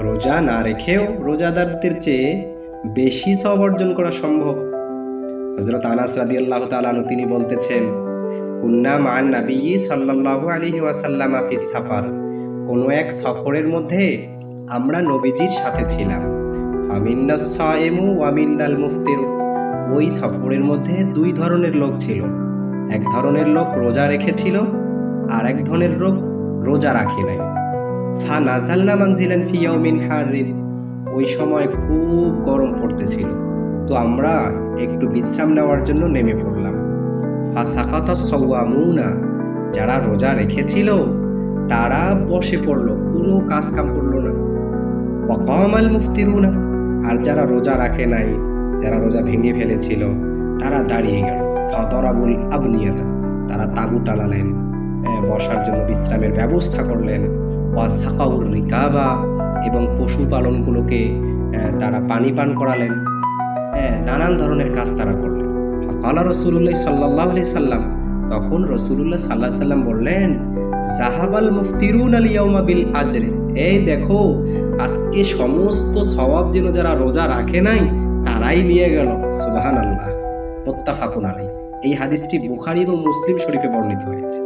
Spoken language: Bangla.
রোজা না রেখেও রোজাদারদের চেয়ে বেশি সওয়াব অর্জন করা সম্ভব। হযরত আনাস রাদিয়াল্লাহু তাআলা আনহু তিনি বলতেছেন, কুন্না মান নাবিয়্যি সাল্লাল্লাহু আলাইহি ওয়াসাল্লাম ফিস সাফার, কোনো এক সফরের মধ্যে আমরা নবীজির সাথে ছিলাম। ফামিন্নাস সাইমু ওয়া মিন্নাল মুফতিরু, ওই সফরের মধ্যে দুই ধরনের লোক ছিল। এক ধরনের লোক রোজা রেখেছিল, আর এক ধরনের লোক রোজা রাখে নাই। ফা নাযালনা মানজিলান ফি ইয়াউমিন হারিন, ওই সময় খুব গরম পড়তেছিল, তো আমরা একটু বিশ্রাম নেওয়ার জন্য নেমে পড়লাম। ফা সাকাতা সাওয়ামুনা, যারা রোজা রেখেছিল তারা বসে পড়লো, কোনো কাজ কাম করলো না। ওয়া কামাল মুফতিরুনা, আর যারা রোজা রাখে নাই, যারা রোজা ভেঙে ফেলেছিল তারা দাঁড়িয়ে গেল। ফাদরাবুল আবনিয়াতা, তারা তাঁবু টানালেন, বসার জন্য বিশ্রামের ব্যবস্থা করলেন। ওয়া সাকাউর রিকাবা, এবং পশুপালনগুলোকে তারা পানি পান করালেন। নানান ধরনের কাজ তারা করলেন। ফাকালা রাসূলুল্লাহ সাল্লাল্লাহু আলাইহি সাল্লাম, তখন রাসূলুল্লাহ সাল্লাল্লাহু আলাইহি সাল্লাম বললেন, যাহাবাল মুফতিরুন আল ইয়াউমা বিল আজরি, এই দেখো আজকে সমস্ত সওয়াব যেন যারা রোজা রাখে নাই তারাই নিয়ে গেল। সুবহানাল্লাহ। মুত্তাফাকুন আলাইহি। এই হাদিসটি বুখারী এবং মুসলিম শরীফে বর্ণিত হয়েছে।